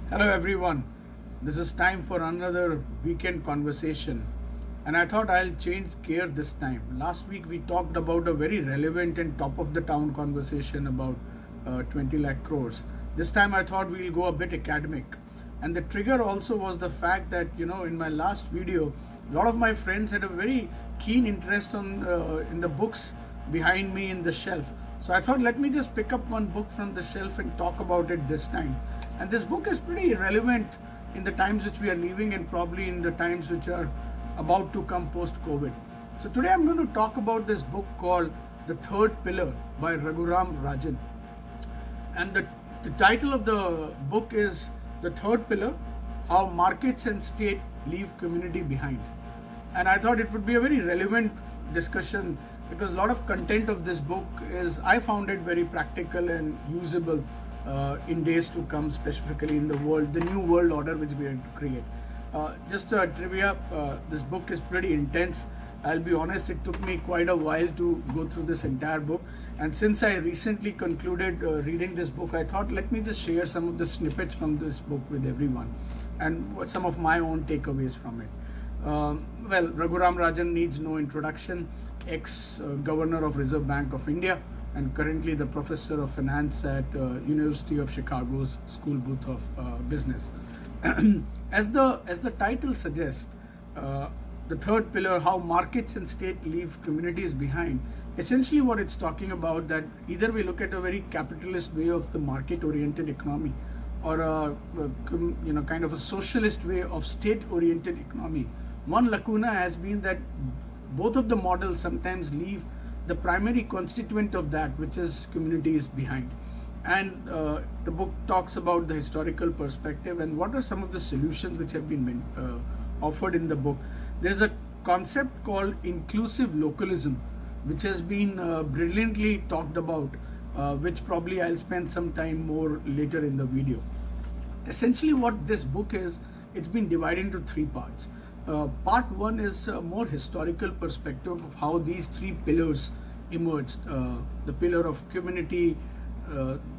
Hello everyone. This is time for another weekend conversation. And I thought I'll change gear this time. Last week we talked about a very relevant and top of the town conversation about 20 lakh crores. This time I thought we'll go a bit academic. And the trigger also was the fact that, in my last video, a lot of my friends had a very keen interest in the books behind me in the shelf. So I thought, let me just pick up one book from the shelf and talk about it this time. And this book is pretty relevant in the times which we are living and probably in the times which are about to come post COVID. So today I'm going to talk about this book called The Third Pillar by Raghuram Rajan. And the title of the book is The Third Pillar: How Markets and State Leave Community Behind. And I thought it would be a very relevant discussion because a lot of content of this book is, I found it very practical and usable in days to come, specifically in the new world order which we are to create. Just a trivia, this book is pretty intense. I'll be honest, it took me quite a while to go through this entire book. And since I recently concluded reading this book, I thought, let me just share some of the snippets from this book with everyone and some of my own takeaways from it. Well, Raghuram Rajan needs no introduction, ex-governor of Reserve Bank of India and currently the professor of finance at University of Chicago's School Booth of Business. As the title suggests, the third pillar, how markets and state leave communities behind. Essentially, what it's talking about, that either we look at a very capitalist way of the market-oriented economy, or kind of a socialist way of state-oriented economy. One lacuna has been that both of the models sometimes leave the primary constituent of that, which is communities, behind. And the book talks about the historical perspective and what are some of the solutions which have been offered in the book. There's a concept called inclusive localism, which has been brilliantly talked about, which probably I'll spend some time more later in the video. Essentially, what this book is, it's been divided into three parts. Part one is a more historical perspective of how these three pillars emerged. The pillar of community,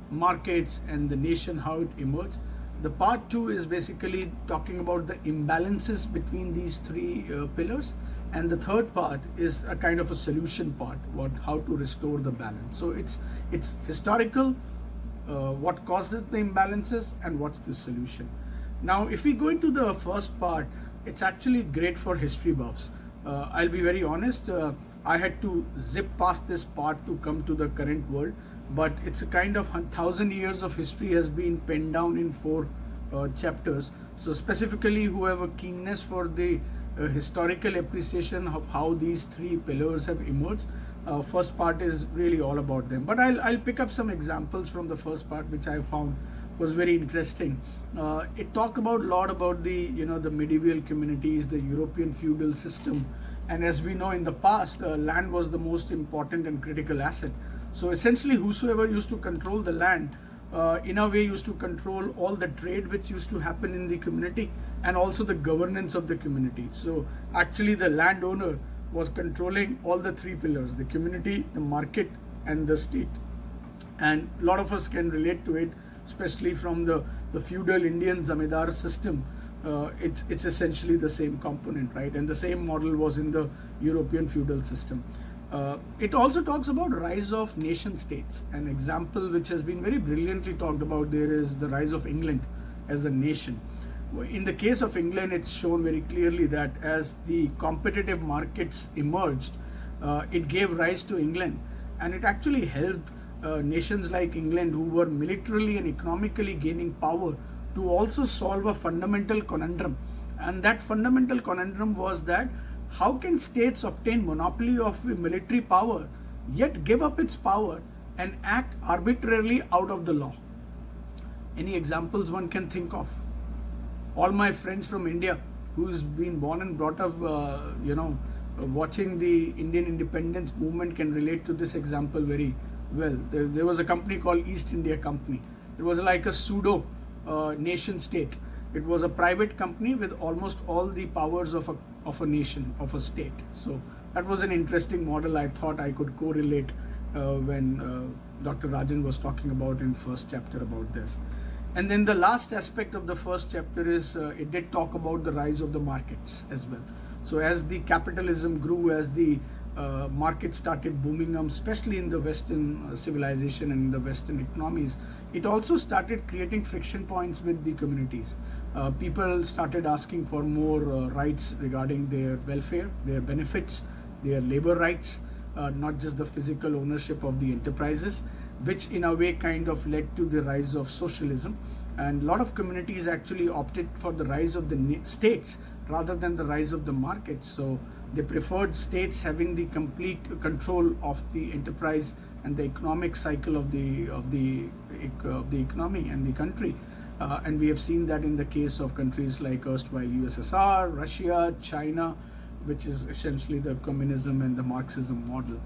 markets, and the nation, how it emerged. The part two is basically talking about the imbalances between these three pillars. And the third part is a kind of a solution part, how to restore the balance. So it's historical, what causes the imbalances, and what's the solution. Now, if we go into the first part, it's actually great for history buffs. I'll be very honest, I had to zip past this part to come to the current world, but it's a kind of 1,000 years of history has been penned down in 4 chapters. So specifically, who have a keenness for the historical appreciation of how these three pillars have emerged, first part is really all about them. But I'll pick up some examples from the first part, which I found was very interesting. It talked about a lot about the medieval communities, the European feudal system, and as we know in the past, land was the most important and critical asset. So essentially, whosoever used to control the land, in a way, used to control all the trade which used to happen in the community and also the governance of the community. So actually, the landowner was controlling all the three pillars: the community, the market, and the state. And a lot of us can relate to it, especially from the feudal Indian zamindar system. It's essentially the same component, right? And the same model was in the European feudal system. It also talks about rise of nation states. An example which has been very brilliantly talked about there is the rise of England as a nation. In the case of England, it's shown very clearly that as the competitive markets emerged, it gave rise to England, and it actually helped nations like England, who were militarily and economically gaining power, to also solve a fundamental conundrum. And that fundamental conundrum was that how can states obtain monopoly of military power yet give up its power and act arbitrarily out of the law? Any examples one can think of? All my friends from India who's been born and brought up watching the Indian independence movement can relate to this example very well. There was a company called East India Company. It was like a pseudo nation state. It was a private company with almost all the powers of a nation, of a state. So that was an interesting model. I thought I could correlate when Dr. Rajan was talking about in first chapter about this. And then the last aspect of the first chapter is it did talk about the rise of the markets as well. So as the capitalism grew, as the market started booming up, especially in the Western civilization and in the Western economies, it also started creating friction points with the communities. People started asking for more rights regarding their welfare, their benefits, their labor rights, not just the physical ownership of the enterprises, which in a way kind of led to the rise of socialism. And a lot of communities actually opted for the rise of the states rather than the rise of the markets. So they preferred states having the complete control of the enterprise and the economic cycle of the economy and the country. And we have seen that in the case of countries like erstwhile USSR, Russia, China, which is essentially the communism and the Marxism model.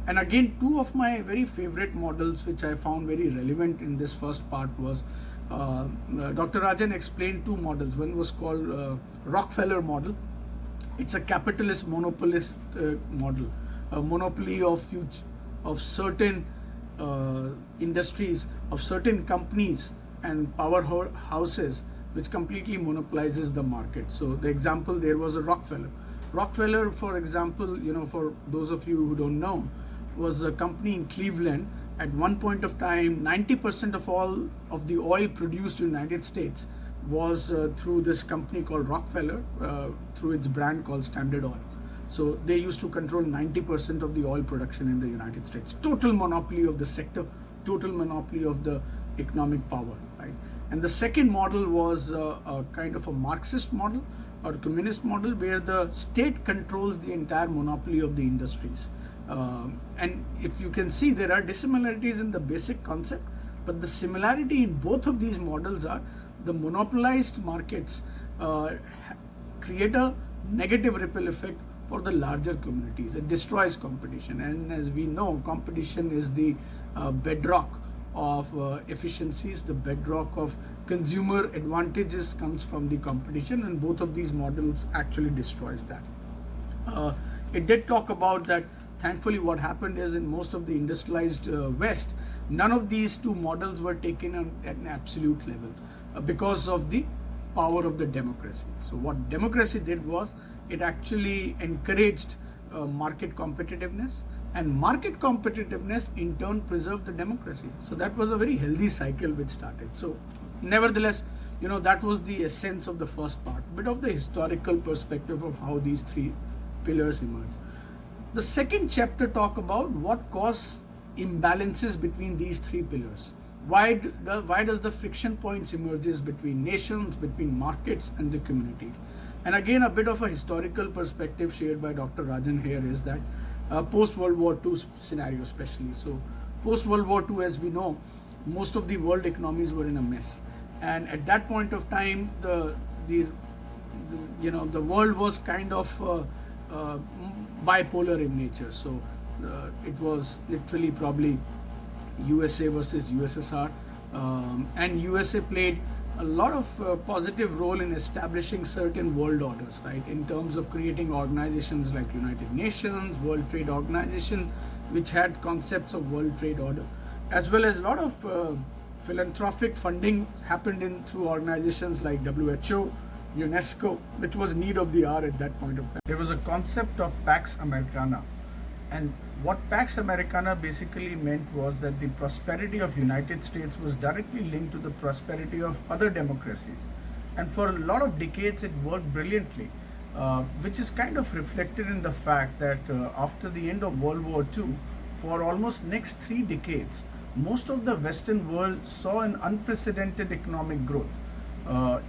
And again, two of my very favorite models, which I found very relevant in this first part, was Dr. Rajan explained two models. One was called Rockefeller model. It's a capitalist monopolist model, a monopoly of certain industries, of certain companies and powerhouses, which completely monopolizes the market. So the example there was a Rockefeller. Rockefeller, for example, for those of you who don't know, was a company in Cleveland. At one point of time, 90% of all of the oil produced in the United States was through this company called Rockefeller, through its brand called Standard Oil. So they used to control 90% of the oil production in the United States. Total monopoly of the sector, total monopoly of the economic power, right? And the second model was a kind of a Marxist model or communist model, where the state controls the entire monopoly of the industries. And if you can see, there are dissimilarities in the basic concept, but the similarity in both of these models are the monopolized markets create a negative ripple effect for the larger communities. It destroys competition, and as we know, competition is the bedrock of efficiencies. The bedrock of consumer advantages comes from the competition, and both of these models actually destroys that. It did talk about that. Thankfully, what happened is in most of the industrialized West, none of these two models were taken at an absolute level because of the power of the democracy. So what democracy did was it actually encouraged market competitiveness, and market competitiveness in turn preserved the democracy. So that was a very healthy cycle which started. So nevertheless, that was the essence of the first part, bit of the historical perspective of how these three pillars emerged. The second chapter talk about what cause imbalances between these three pillars. Why does the friction points emerges between nations, between markets and the communities? And again, a bit of a historical perspective shared by Dr. Rajan here is that post-World War II scenario especially. So post-World War II, as we know, most of the world economies were in a mess. And at that point of time, the world was kind of bipolar in nature. So it was literally probably USA versus USSR, and USA played a lot of positive role in establishing certain world orders, right, in terms of creating organizations like United Nations, World Trade Organization, which had concepts of World Trade Order, as well as a lot of philanthropic funding happened through organizations like WHO, UNESCO, which was need of the hour at that point of time. There was a concept of Pax Americana, and what Pax Americana basically meant was that the prosperity of United States was directly linked to the prosperity of other democracies, and for a lot of decades it worked brilliantly, which is kind of reflected in the fact that after the end of World War II, for almost next 3 decades, most of the Western world saw an unprecedented economic growth.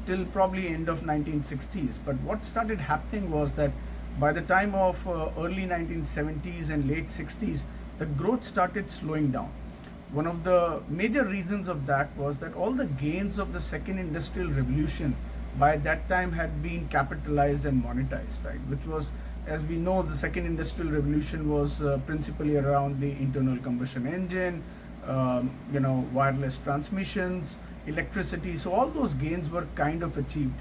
Till probably end of 1960s. But what started happening was that by the time of early 1970s and late 60s, the growth started slowing down. One of the major reasons of that was that all the gains of the second industrial revolution by that time had been capitalized and monetized, right? Which was, as we know, the second industrial revolution was principally around the internal combustion engine, wireless transmissions, electricity. So all those gains were kind of achieved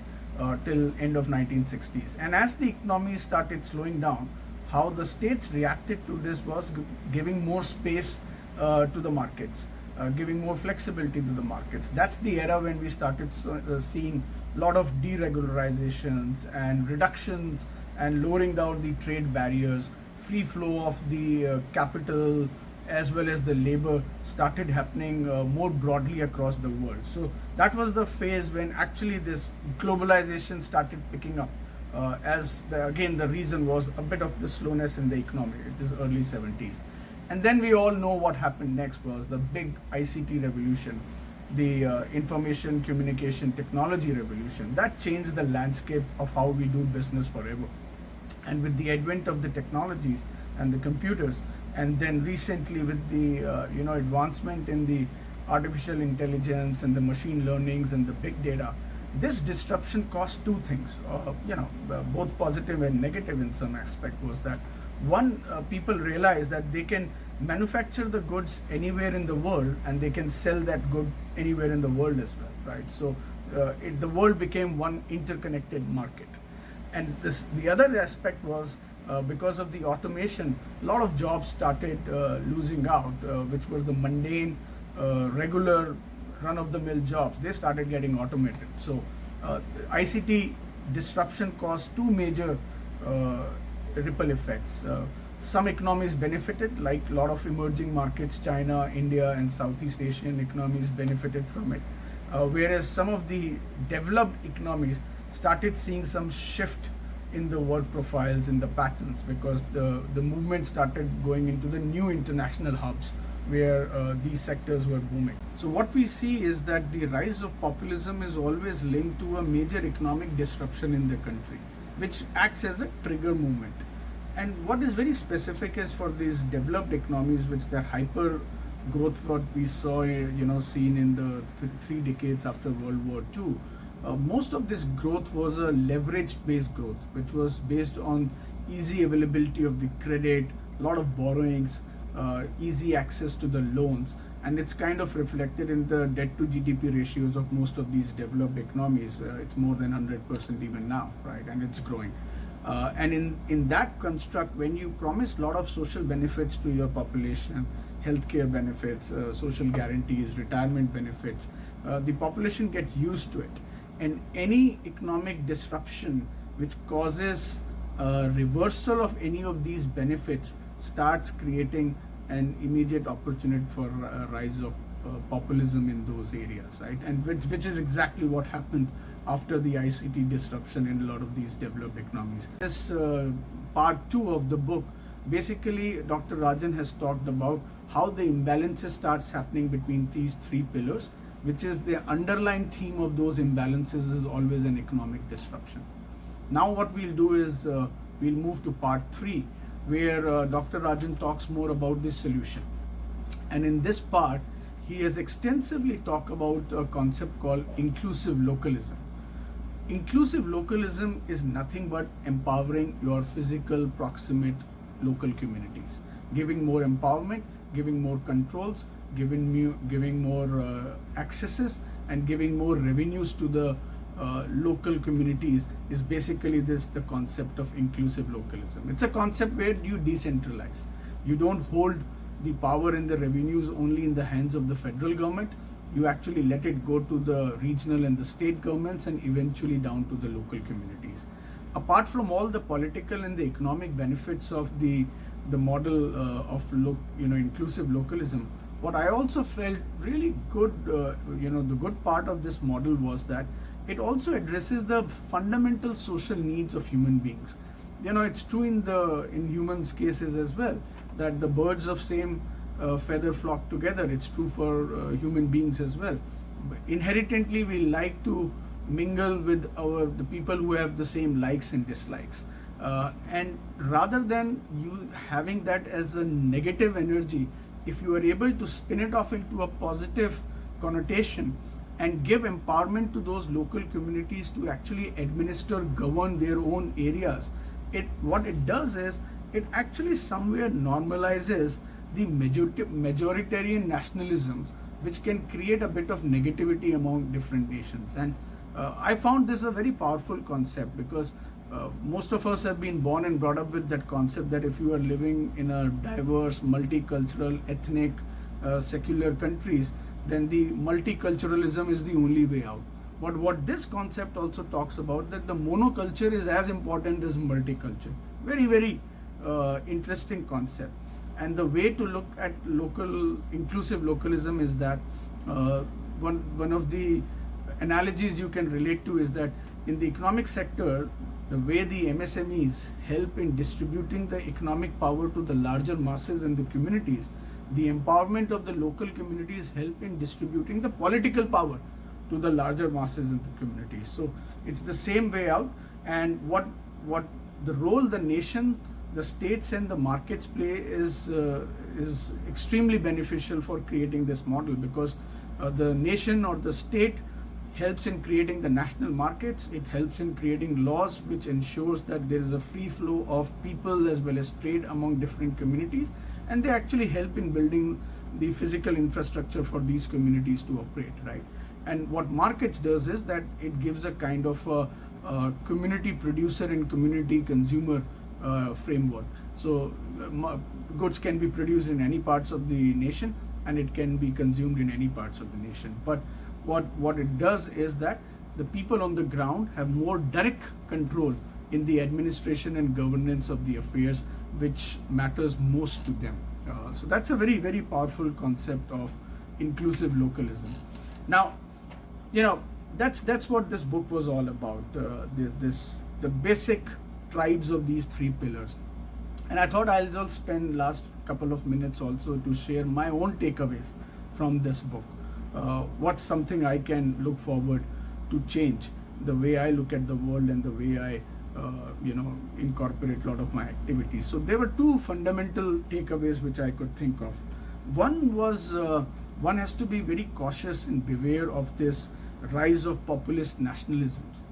till end of 1960s. And as the economy started slowing down, how the states reacted to this was giving more space to the markets. giving more flexibility to the markets. That's the era when we started seeing a lot of deregularizations and reductions and lowering down the trade barriers, free flow of the capital as well as the labor started happening more broadly across the world. So that was the phase when actually this globalization started picking up. Again, the reason was a bit of the slowness in the economy. It is early 70s. And then we all know what happened next was the big ICT revolution, the information communication technology revolution. That changed the landscape of how we do business forever. And with the advent of the technologies and the computers, and then recently with the advancement in the artificial intelligence and the machine learnings and the big data, this disruption caused two things, both positive and negative in some aspect. Was that one, people realized that they can manufacture the goods anywhere in the world and they can sell that good anywhere in the world as well, right? So the world became one interconnected market. And the other aspect was because of the automation, a lot of jobs started losing out, which was the mundane, regular, run-of-the-mill jobs. They started getting automated. So ICT disruption caused two major ripple effects. Some economies benefited, like a lot of emerging markets, China, India, and Southeast Asian economies benefited from it. Whereas some of the developed economies started seeing some shift in the work profiles, in the patterns, because the movement started going into the new international hubs where these sectors were booming. So what we see is that the rise of populism is always linked to a major economic disruption in the country, which acts as a trigger movement. And what is very specific is for these developed economies, which their hyper growth, what we saw, seen in the 3 decades after World War II, most of this growth was a leveraged based growth, which was based on easy availability of the credit, a lot of borrowings, easy access to the loans, and it's kind of reflected in the debt to GDP ratios of most of these developed economies. It's more than 100% even now, right? And it's growing. And in that construct, when you promise a lot of social benefits to your population, healthcare benefits, social guarantees, retirement benefits, the population get used to it. And any economic disruption which causes a reversal of any of these benefits starts creating an immediate opportunity for a rise of populism in those areas, right? And which is exactly what happened after the ICT disruption in a lot of these developed economies. This part 2 of the book, basically Dr. Rajan has talked about how the imbalances starts happening between these 3 pillars, which is the underlying theme of those imbalances is always an economic disruption. Now what we'll do is we'll move to part 3, where Dr. Rajan talks more about the solution. And in this part, he has extensively talked about a concept called inclusive localism. Inclusive localism is nothing but empowering your physical proximate local communities, giving more empowerment, giving more controls, giving more accesses, and giving more revenues to the local communities is basically the concept of inclusive localism. It's a concept where you decentralize. You don't hold the power and the revenues only in the hands of the federal government. You actually let it go to the regional and the state governments and eventually down to the local communities. Apart from all the political and the economic benefits of the model of inclusive localism, what I also felt really good, the good part of this model was that it also addresses the fundamental social needs of human beings. It's true in humans cases as well, that the birds of same feather flock together. It's true for human beings as well. Inherently, we like to mingle with the people who have the same likes and dislikes. And rather than you having that as a negative energy, if you are able to spin it off into a positive connotation and give empowerment to those local communities to actually administer, govern their own areas, what it does is it actually somewhere normalizes the majoritarian nationalisms, which can create a bit of negativity among different nations. And I found this a very powerful concept, because most of us have been born and brought up with that concept that if you are living in a diverse, multicultural, ethnic, secular countries, then the multiculturalism is the only way out. But what this concept also talks about, that the monoculture is as important as multiculture. Very, very interesting concept. And the way to look at inclusive localism is that one of the analogies you can relate to is that in the economic sector, the way the MSMEs help in distributing the economic power to the larger masses and the communities, the empowerment of the local communities help in distributing the political power to the larger masses and the communities. So it's the same way out. And what the role the nation, the states and the markets play is extremely beneficial for creating this model, because the nation or the state helps in creating the national markets. It helps in creating laws which ensures that there is a free flow of people as well as trade among different communities, and they actually help in building the physical infrastructure for these communities to operate, right? And what markets does is that it gives a kind of a community producer and community consumer framework. So goods can be produced in any parts of the nation, and it can be consumed in any parts of the nation. But what it does is that the people on the ground have more direct control in the administration and governance of the affairs which matters most to them. So that's a very, very powerful concept of inclusive localism. Now, that's what this book was all about. The basic tribes of these three pillars. And I thought I'll just spend last couple of minutes also to share my own takeaways from this book. What's something I can look forward to change the way I look at the world and the way I incorporate a lot of my activities. So there were two fundamental takeaways which I could think of. One was one has to be very cautious and beware of this rise of populist nationalisms.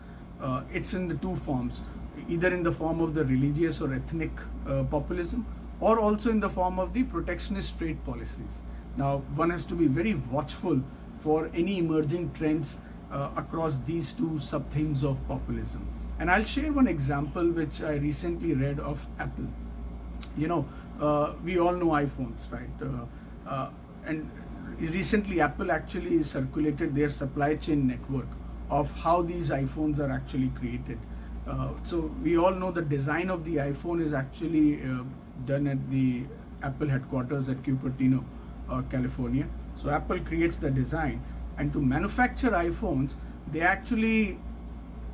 It's in the two forms, either in the form of the religious or ethnic populism, or also in the form of the protectionist trade policies. Now, one has to be very watchful for any emerging trends across these two sub-themes of populism. And I'll share one example which I recently read of Apple. We all know iPhones, right? And recently Apple actually circulated their supply chain network of how these iPhones are actually created. So we all know the design of the iPhone is actually done at the Apple headquarters at Cupertino, California. So Apple creates the design, and to manufacture iPhones, they actually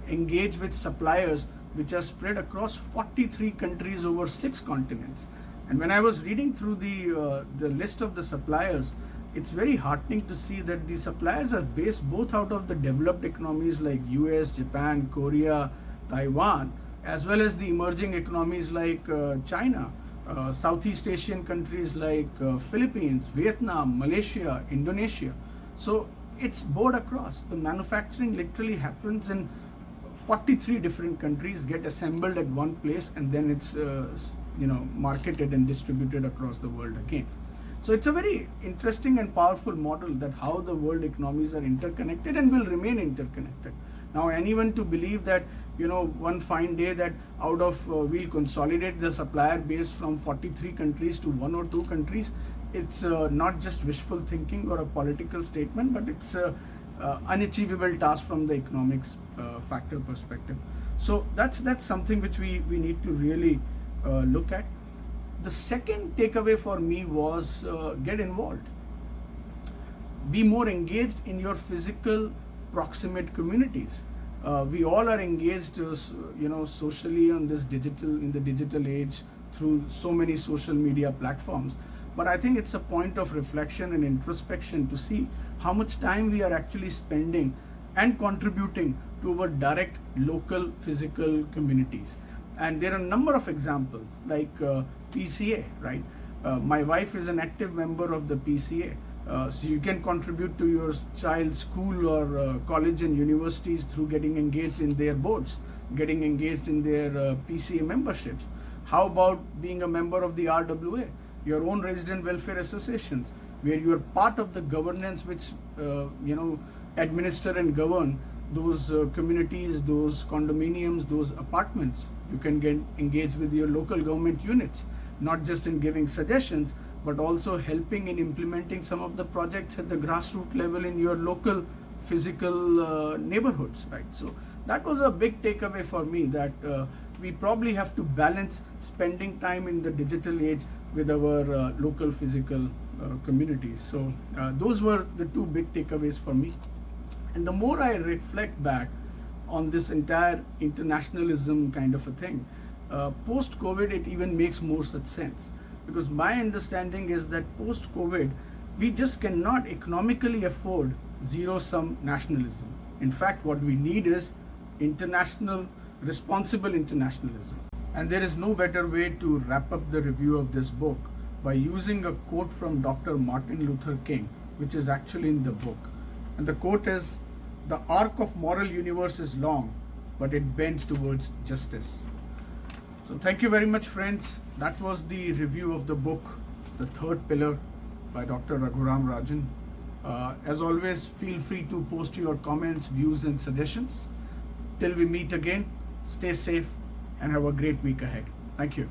engage with suppliers which are spread across 43 countries over 6 continents. And when I was reading through the list of the suppliers, it's very heartening to see that the suppliers are based both out of the developed economies like US, Japan, Korea, Taiwan, as well as the emerging economies like China, Southeast Asian countries like Philippines, Vietnam, Malaysia, Indonesia. So it's board across. The manufacturing literally happens in 43 different countries, get assembled at one place, and then it's marketed and distributed across the world again. So it's a very interesting and powerful model that how the world economies are interconnected and will remain interconnected. Now, anyone to believe that one fine day that out of we'll consolidate the supplier base from 43 countries to 1 or 2 countries, it's not just wishful thinking or a political statement, but it's unachievable task from the economics factor perspective. So that's something which we need to really look at. The second takeaway for me was get involved. Be more engaged in your physical proximate communities. We all are engaged, socially in the digital age through so many social media platforms. But I think it's a point of reflection and introspection to see how much time we are actually spending and contributing to our direct local physical communities. And there are a number of examples like PCA, right? My wife is an active member of the PCA. So you can contribute to your child's school or college and universities through getting engaged in their boards, getting engaged in their PCA memberships. How about being a member of the RWA, your own resident welfare associations, where you are part of the governance which administer and govern those communities, those condominiums, those apartments. You can get engaged with your local government units, not just in giving suggestions, but also helping in implementing some of the projects at the grassroots level in your local physical neighborhoods, right? So that was a big takeaway for me, that we probably have to balance spending time in the digital age with our local physical communities. So those were the two big takeaways for me. And the more I reflect back on this entire internationalism kind of a thing, post COVID, it even makes more such sense. Because my understanding is that post COVID, we just cannot economically afford zero sum nationalism. In fact, what we need is international, responsible internationalism. And there is no better way to wrap up the review of this book by using a quote from Dr. Martin Luther King, which is actually in the book. And the quote is, "The arc of moral universe is long, but it bends towards justice." So thank you very much, friends. That was the review of the book, The Third Pillar by Dr. Raghuram Rajan. As always, feel free to post your comments, views and suggestions. Till we meet again, stay safe and have a great week ahead. Thank you.